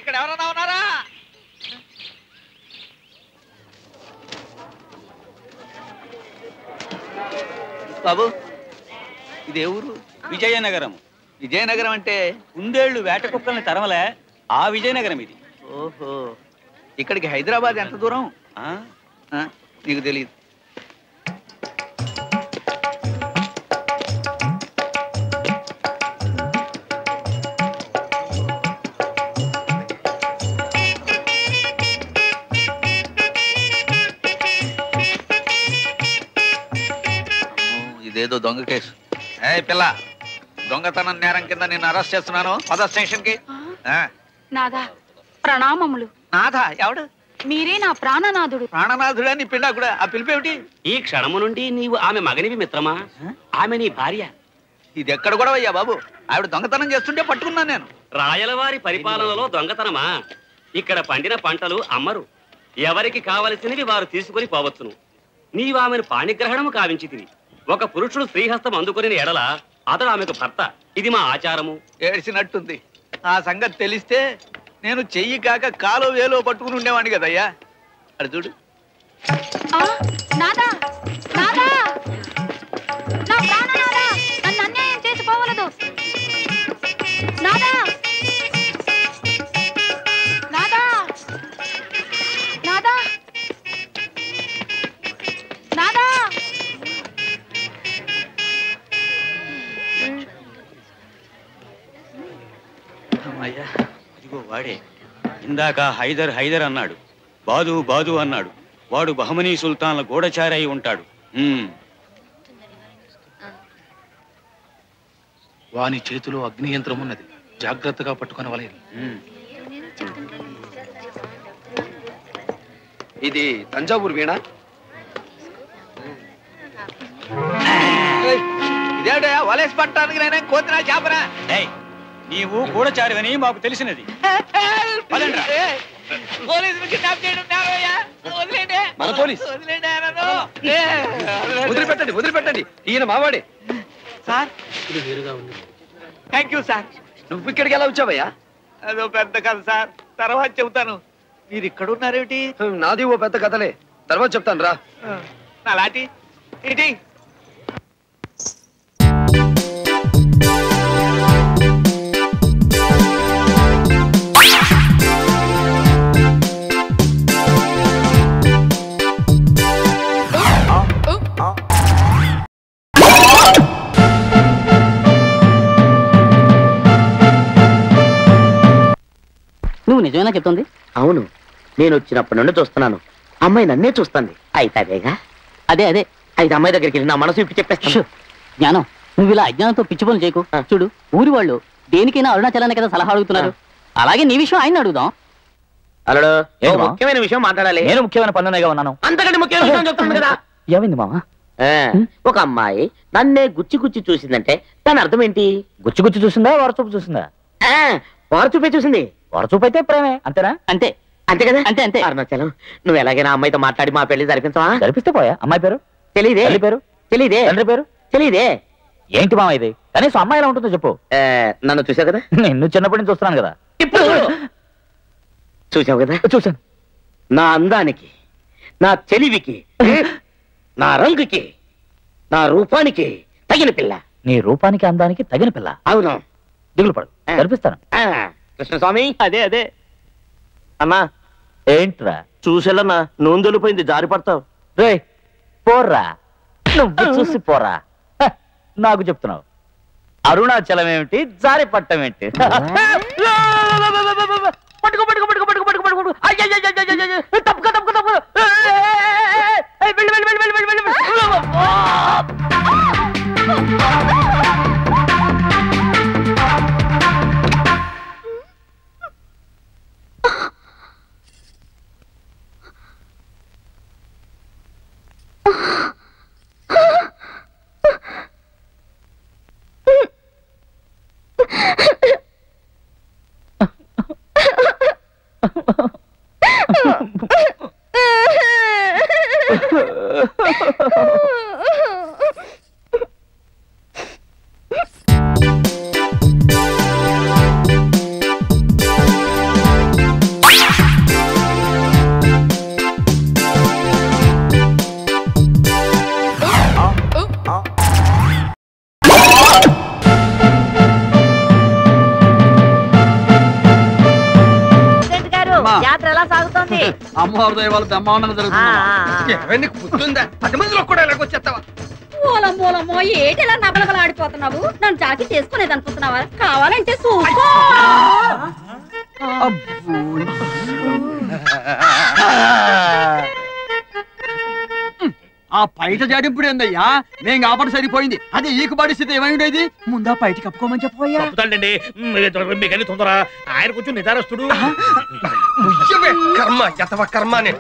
ఇక్కడ ఎవరైనా ఉన్నారా? బాబు ఇదే ఊరు? విజయనగరం. విజయనగరం అంటే కుందేళ్లు వేట కుక్కల్ని తరమలే ఆ విజయనగరం ఇది. ఓహో, ఇక్కడికి హైదరాబాద్ ఎంత దూరం? నీకు తెలియదు. ఇదేదో దొంగ కేసు. ఏ పిల్ల, దొంగతనం నేరం కింద నిన్ను అరెస్ట్ చేస్తున్నాను. పద స్టేషన్ కి. నాదా ప్రణామములు. నాథా ఎవడు? మీరే నా ప్రాణనాథుడు. ప్రాణనాథుడా నీ పిండా కూడా? ఆ పిలిపేమిటి? ఈ క్షణము నుండి నీవు ఆమె మగనివి మిత్రమా? ఆమె నీ భార్య. ఇది ఎక్కడ కూడా అయ్యా బాబు? ఆవిడ దొంగతనం చేస్తుంటే పట్టుకున్నాను నేను. రాయలవారి పరిపాలనలో దొంగతనమా? ఇక్కడ పండిన పంటలు అమ్మరు, ఎవరికి కావలసినవి వారు తీసుకుని పోవచ్చును. నీవు ఆమెను పాణిగ్రహణము కావించితివి. ఒక పురుషుడు శ్రీహస్తం అందుకుని ఎడల అతడు ఆమెకు భర్త. ఇది మా ఆచారము. ఏడ్చినట్టుంది. ఆ సంగతి తెలిస్తే నేను చెయ్యి కాక కాలో వేలో పట్టుకుని ఉండేవాడిని కదయ్యా. అది చూడు. నాదా నాదా, నా ప్రాణనాదా, నన్ను అన్యాయం చేసి పోవలదు. నాదా నాదా నాదా నాదా. అమ్మయ్యా, ఇదిగో వాడే. ఇందాక హైదర్ హైదర్ అన్నాడు, బాదు బాదు అన్నాడు. వాడు బహమనీ సుల్తాన్ల గూఢచారి అయి ఉంటాడు. వాని చేతిలో అగ్ని యంత్రం ఉన్నది, జాగ్రత్తగా పట్టుకుని వలయదు. ఇది తంజావూరు వీణ. ఇదేటయా వలేసి పట్టడానికి నేనేం కోతినా చేపనా? నీవు గూఢచారివని మాకు తెలిసినది. మన పోలీస్. వదిలిపెట్టండి వదిలిపెట్టండి, ఈయన మావాడే సార్. ఇది వేరుగా ఉంది. Thank you sir. నువ్వు ఇక్కడికి ఎలా వచ్చావయ్యా? అదో పెద్ద కథ సార్, తర్వాత చెబుతాను. మీరు ఇక్కడ ఉన్నారేమిటి? నాది ఓ పెద్ద కథలే, తర్వాత చెప్తాను రా. నా లాటి ఇటీ. నువ్వు నిజమేనా చెప్తుంది? అవును, నేను వచ్చినప్పటి నుండి చూస్తున్నాను. అమ్మాయి నన్నే చూస్తుంది. అయితే అదేగా? అదే అదే. అయితే అమ్మాయి దగ్గరికి వెళ్ళి నా మనసు ఇప్పి చెప్పేస్తా. జ్ఞానం, నువ్వు ఇలా అజ్ఞానంతో పిచ్చి పనులు చేయకు. చూడు, ఊరి వాళ్ళు దేనికైనా అరుణాచలాన్ని కదా సలహా అడుగుతున్నారు. అలాగే నీ విషయం ఆయన అడుగుదాం. అల్లుడు, ముఖ్యమైన విషయం మాట్లాడాలి. నేను ముఖ్యమైన పనులుగా ఉన్నాను. అంతకంటే ముఖ్యమైన విషయం చెప్తాను కదా. ఏమైంది మామ? ఒక అమ్మాయి నన్నే గుచ్చి గుచ్చి చూసిందంటే దాని అర్థం ఏంటి? గుచ్చి గుచ్చి చూసిందా, వారచూపు చూసిందా? వారచూపే చూసింది. వారచూపు అయితే ప్రేమే, అంతేనా? అంతే అంతే కదా? అంతే అంతే. అరుణాచలం, నువ్వు ఎలాగైనా అమ్మాయితో మాట్లాడి మా పెళ్లి జరిపించవా? జరిపిస్తే పోయా. అమ్మాయి పేరు తెలీదే. పేరు తెలీదే. తండ్రి పేరు తెలీదే. ఏంటి మామ ఇది? కనీసం అమ్మాయి ఎలా ఉంటుందో చెప్పు. నన్ను చూసావు కదా? నిన్ను చిన్నప్పటి నుంచి చూస్తున్నాను కదా. ఇప్పుడు చూసావు కదా? చూశాను. నా అందానికి, నా తెలివికి, నా రంగుకి, నా రూపానికి తగిన పిల్ల. నీ రూపానికి అందానికి తగిన పిల్ల? అవును. దిగులు పడు, జరిపిస్తాను. కృష్ణస్వామి, అదే అదే. అన్నా ఏంట్రా చూసేలన్నా, నూనె జారి పడతావు. రే పోర్రా, నువ్వు చూసి పోరా. నాకు చెప్తున్నావు అరుణాచలం ఏమిటి, జారి పట్టం ఏంటి? పట్టుకో పట్టుకో పట్టుకో పట్టుకో పట్టుకో పట్టుకో. తప్పుకో తప్పుకో తప్పుకో. వెళ్ళి వెళ్ళి వెళ్ళి వెళ్ళి వెళ్ళి జాతర ఎలా సాగుతోంది? అమ్మవారి దయ వల్ల బ్రహ్మాండంగా జరుగుతుంది. నీకు పుట్టిందా 10 మందిలో కూడా ఎలాగొచ్చేస్తావా? మూలమూలమో ఏటిలా నబలగలు ఆడిపోతున్నావు? నన్ను జాకి చేసుకునేది అనుకుంటున్నావా? కావాలంటే చూసుకో. ఆ పైట జాడింపుడు ఏందయ్యా? నేను కాబట్టి సరిపోయింది. అది ఈకు పరిస్థితి ఏమైండేది? ముందా పైట కప్పుకోమని చెప్పబోయా. మీకన్నీ తొందర. ఆయన కొంచెం నిదారస్తుడు. కర్మ యతవ కర్మనే.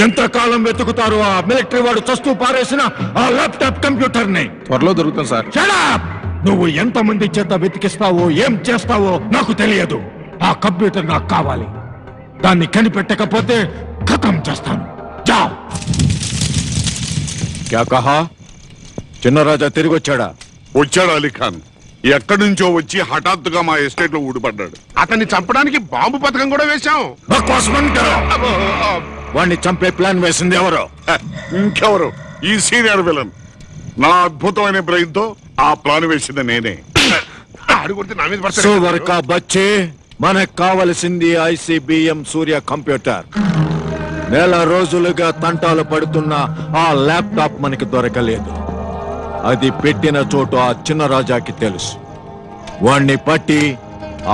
ఎంతకాలం వెతుకుతారు ఆ మిలిటరీ వాడు చస్తూ పారేసిన ఆ ల్యాప్టాప్ కంప్యూటర్ ని? త్వరలో దొరుకుతాం సార్. నువ్వు ఎంతమంది చేత వెతికిస్తావో ఏం చేస్తావో నాకు తెలియదు. ఆ కంప్యూటర్ నాకు కావాలి. దాన్ని కనిపెట్టకపోతే ఖతం చేస్తాను. జావ్. క్యా కహా? చిన్నరాజా తిరిగి వచ్చాడా? వచ్చాడు అలీఖాన్. ఎక్కడి నుంచో వచ్చి హఠాత్తుగా మా ఎస్టేట్ లో ఊడిపడ్డాడు. అతన్ని చంపడానికి బాంబు పథకం కూడా వేశాం. వాణ్ణి చంపే ప్లాన్ వేసింది ఎవరో? ఇంకెవరు? ఈ సీనియర్ విలన్. నా అద్భుతమైన బ్రెయిన్ తో ఆ ప్లాన్ వేసింది నేనే. సూవర్ కా బచ్చే, మనకు కావలసింది ICBM సూర్య కంప్యూటర్. నెల రోజులుగా తంటాలు పడుతున్న ఆ ల్యాప్టాప్ మనకి దొరకలేదు. అది పెట్టిన చోటు ఆ చిన్న రాజాకి తెలుసు. వాణ్ణి పట్టి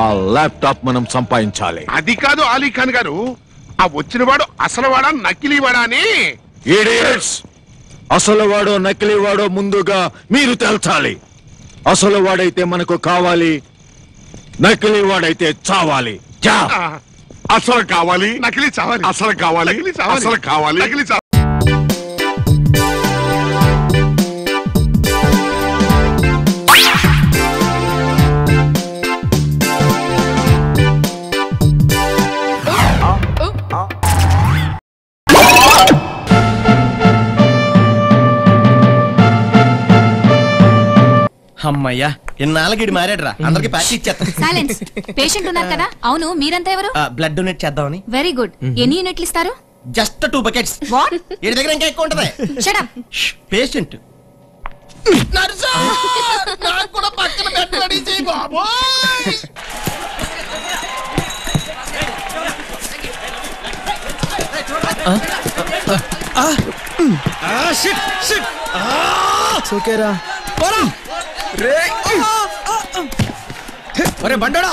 ఆ ల్యాప్టాప్ మనం సంపాదించాలి. అది కాదు అలీఖాన్ గారు, ఆ వచ్చిన వాడు అసలు వాడా నకిలీ వాడా అని. అసలు వాడో నకిలీ వాడో ముందుగా మీరు తేల్చాలి. అసలు వాడైతే మనకు కావాలి, నకిలీ వాడైతే చావాలి. అసలు కావాలి, నకిలీ చావాలి. అసలు కావాలి, అసలు కావాలి, నకిలీ చావాలి. అమ్మయ్యా, ఇన్నాళ్ళకి మారాడ్రా. అందరికి ప్యాక్ ఇచ్చేస్తా. సైలెన్స్. పేషెంట్ ఉన్నారు కదా? అవును, మీరంతా ఎవరు? బ్లడ్ డొనేట్ చేద్దామని. Very good. ఎన్ని యూనిట్లు ఇస్తారు? Just 2 buckets. వాట్? ఈ దగ్గర ఇంకా ఎక్కువ ఉంటది. Shut up. పేషెంట్ నర్సు, నాకు కూడా పక్కన బెడ్ రెడీ చేయి బాబోయ్. Shit shit. ఓకేరా. ఒరే బండోడా,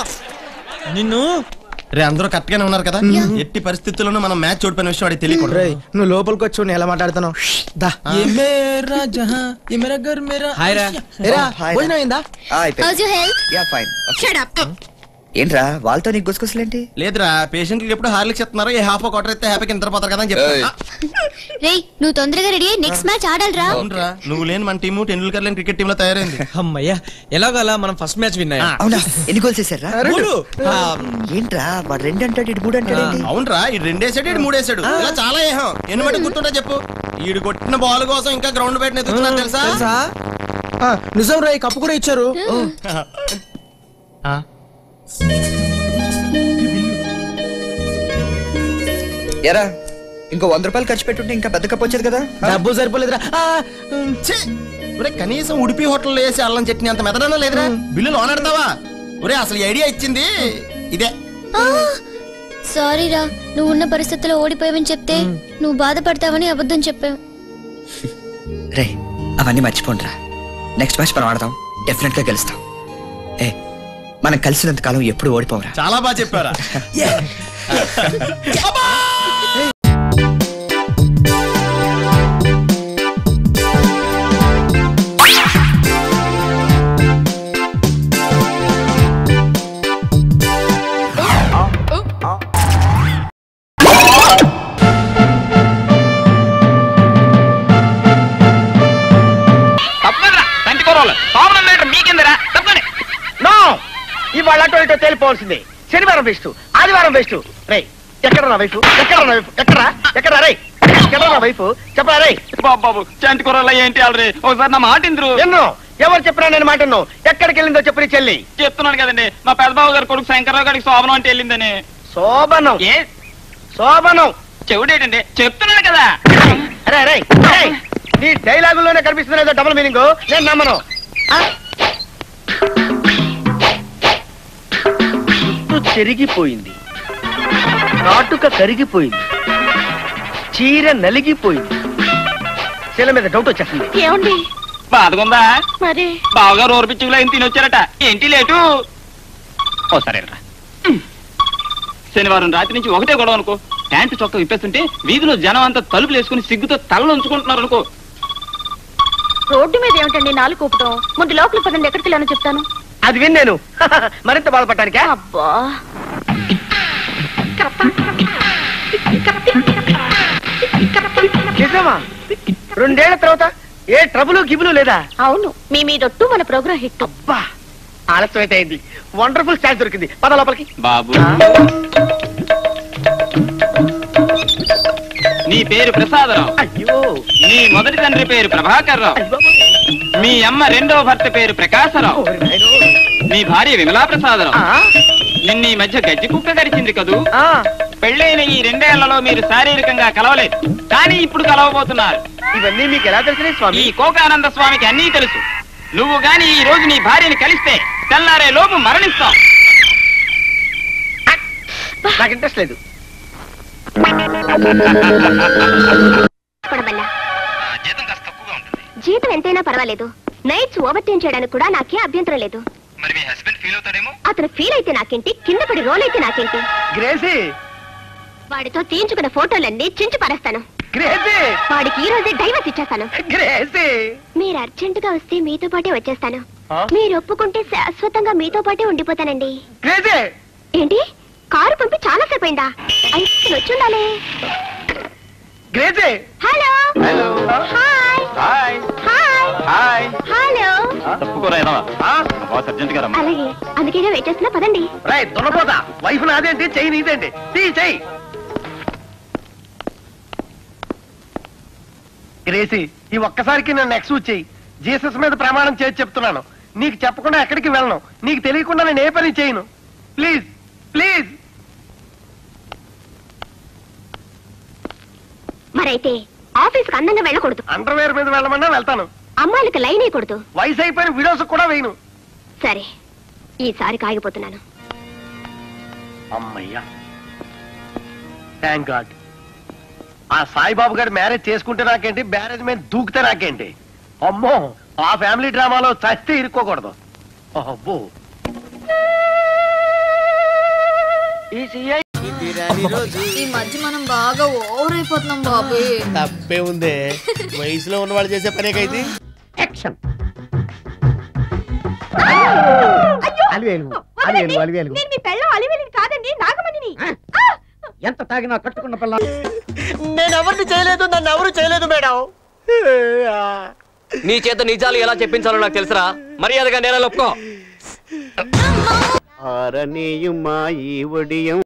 నిన్ను రే అందరూ కరెక్ట్ గానే ఉన్నారు కదా? ఎట్టి పరిస్థితుల్లోనూ మనం మ్యాచ్ ఓడిపోయిన విషయం వాడికి తెలియకూడదు. నువ్వు లోపలికి వచ్చి ఎలా మాట్లాడుతున్నావు? ఏంట్రా వాళ్ళతో నీకు గుసగుసలేంటి? లేదురా, పేషెంట్కి ఎప్పుడు హార్లిక్స్ ఇస్తున్నారు. ఏ హాఫ్ క్వార్టర్ అయితే హ్యాపీకి నిద్రపోతారు కదా అని చెప్పా. నువ్వు తొందరగా రెడీ అయ్యి నెక్స్ట్ మ్యాచ్ ఆడాలిరా. అవునరా, నువ్వు లేని మన టీము టెండూల్కర్ లేని క్రికెట్ టీమ్ లో తయారైంది. అమ్మయ్యా, ఎలాగలా మనం ఫస్ట్ మ్యాచ్ విన్ అయ్యాం. అవునా? ఎన్ని గోల్స్ చేశారా? ఏంట్రా వాడు 2 అంటాడు, 3 అంటాడు. అవునరా, ఈ 2 వేసాడు, 3 వేసాడు. ఇలా చాలా ఏహం. ఎన్ని మట్టి గుర్తుంటా చెప్పు. ఈడు కొట్టిన బాల్ కోసం ఇంకా గ్రౌండ్ బయట ఎదుగుతున్నారు తెలుసా? నిజం రా, ఈ కప్పు కూడా ఇచ్చారు. ఎరా, ఇంకో 100 రూపాయలు ఖర్చు పెట్టుంటే ఇంకా పెద్ద కప్పు వచ్చేది కదా. డబ్బు సరిపోలేదురా. కనీసం ఉడిపి హోటల్లో వేసి అల్లం చట్నీ అంత మెదడనా లేదురా. బిల్లు లోనెడతావా? ఒరే అసలు ఐడియా ఇచ్చింది ఇదే. సారీ రా, నువ్వు ఉన్న పరిస్థితుల్లో ఓడిపోయావని చెప్తే నువ్వు బాధపడతావని అబద్ధం చెప్పావు. రే అవన్నీ మర్చిపోండిరా. నెక్స్ట్ మ్యాచ్ మనం ఆడతాం, డెఫినెట్ గా గెలుస్తాం. మనం కలిసినంత కాలం ఎప్పుడు ఓడిపోవరా. చాలా బాగా చెప్పారా. వాళ్ళు అటు ఇటు తేలిపోవాల్సిందే. శనివారం వేస్ట్, ఆదివారం వేస్ట్. రై ఎక్కడ నా వైఫ్? ఎక్కడ నా వైఫ్? ఎక్కడ రై? ఎక్కడ నా వైఫ్? చెప్పరా రై? బాబు చంటి కూరలో ఏంటి ఆల్రెడీ ఒకసారి నా మాట ఇంద్రు. ఎన్నో ఎవరు చెప్పినా నేను మాట ఎక్కడికి వెళ్ళిందో చెప్పు నీ చెల్లి. చెప్తున్నాను కదండి, మా పెద్దబాబు గారు కొడుకు శంకర్రావు గారికి శోభనం అంటే వెళ్ళిందని. శోభనం? శోభనం చెవుడేటండి, చెప్తున్నాను కదా. అరే రై నీ డైలాగుల్లోనే కనిపిస్తుంది ఏదో డబుల్ మీనింగ్. నేను నమ్మను. జుట్టు చెరిగిపోయింది, కాటుక కరిగిపోయింది, చీర నలిగిపోయింది. శీల మీద డౌట్ వచ్చేస్తుంది. ఏమండి బాధగుందా? మరి బావగారు ఓర్పిచ్చుకులో ఏం తినొచ్చారట. ఏంటి లేటు? ఓ సరేరా. శనివారం రాత్రి నుంచి ఒకటే గొడవ అనుకో. ప్యాంటు చొక్క విప్పేస్తుంటే వీధిలో జనం అంతా తలుపులు వేసుకుని సిగ్గుతో తలలో ఉంచుకుంటున్నారు అనుకో. రోడ్డు మీద ఏమిటండి నాలుగు కూపటం? ముందు లోపల పదండి, ఎక్కడికి వెళ్ళానో చెప్తాను. అది విన్ నేను మరింత బాధపడటానికే. అబ్బా నిజమా? 2 ఏళ్ల తర్వాత ఏ ట్రబుల్ గిబులు లేదా? అవును, మీ మీదొట్టు మన ప్రోగ్రాం హిట్. అబ్బా ఆలస్యం అయితే అయింది. వండర్ఫుల్ ఛాన్స్ దొరికింది. పద లోపలికి. బాబు నీ పేరు ప్రసాదరావు. అయ్యో. నీ మొదటి తండ్రి పేరు ప్రభాకర్ రావు. మీ అమ్మ రెండవ భర్త పేరు ప్రకాశరావు. మీ భార్య విమలా ప్రసాదరావు. నిన్న ఈ మధ్య గజ్జి కుక్క గడిచింది కదూ. పెళ్ళైన ఈ 2 ఏళ్లలో మీరు శారీరకంగా కలవలేదు, కానీ ఇప్పుడు కలవబోతున్నారు. ఇవన్నీ మీకు ఎలా తెలిసినాయి స్వామి? ఈ కోకానంద స్వామికి అన్నీ తెలుసు. నువ్వు గాని ఈ రోజు నీ భార్యని కలిస్తే తెల్లారే లోపు మరణిస్తావు. నాకు ఇంట్రెస్ట్ లేదు. జీతం ఎంతైనా పర్వాలేదు, నైట్స్ ఓవర్ టైం చేయడానికి కూడా నాకే అభ్యంతరం లేదు. అతను ఫీల్ అయితే నాకేంటి, కింద పడి రోల్ అయితే నాకేంటి. గ్రేసీ, వాడితో తీయించుకున్న ఫోటోలన్నీ చించి పారేస్తాను. గ్రేసీ, వాడికి ఈ రోజే డైవర్స్ ఇచ్చేస్తాను. గ్రేసీ, మీరు అర్జెంట్ గా వస్తే మీతో పాటే వచ్చేస్తాను. మీరు ఒప్పుకుంటే శాశ్వతంగా మీతో పాటే ఉండిపోతానండి. గ్రేసీ, ఏంటి కారు పంపి చాలా సేపు అయిందా? అయితే వచ్చుండాలి. Gracy, hello hello, hi hi hi hi hello. అలాగే, అందుకేగా వెయిట్ చేస్తున్నా, పదండి. రైట్ దున్నపోతా. వైఫ్ నాదేంటి, చెయ్యి నీదేంటి? చెయ్యి. గ్రేసీ, ఈ ఒక్కసారికి నన్ను ఎక్స్క్యూజ్ చెయ్యి. జీసస్ మీద ప్రమాణం చేసి చెప్తున్నాను, నీకు చెప్పకుండా ఎక్కడికి వెళ్ళను. నీకు తెలియకుండా నేను ఏ పని చేయను. Please please. మరైతే ఆఫీస్ కి అందంగా వెళ్ళకూడదు. అండర్వేర్ మీద వెళ్ళమన్నా వెళ్తాను. అమ్మాయిలకి లైన్ వేయకూడదు. వయసు అయిపోయిన వీడియోస్ కూడా వేయను. సరే, ఈసారి కాగిపోతున్నాను. అమ్మయ్యా, థ్యాంక్ గాడ్. ఆ సాయిబాబు గారి మ్యారేజ్ చేసుకుంటే నాకేంటి, మ్యారేజ్ మీద దూకితే నాకేంటి. అమ్మో, ఆ ఫ్యామిలీ డ్రామాలో చస్తే ఇరుక్కోకూడదు. అబ్బో, ఈ మధ్య మనం బాగా ఓవర్ అయిపోతున్నాం బాబు. తప్పే ఉందే, వయసులో ఉన్న వాళ్ళు చేసే పనేకైతే. యాక్షన్. కాదండి, నాగమణిని. ఎంత తాగినా కట్టుకున్న పిల్ల. నేను ఎవరిని చేయలేదు, నన్ను ఎవరు చేయలేదు మేడం. నీ చేత నిజాలు ఎలా చెప్పించాలో నాకు తెలుసురా. మర్యాదగా నేల ఒప్పుకో. ఆరనీయుమా ఈ ఒడియం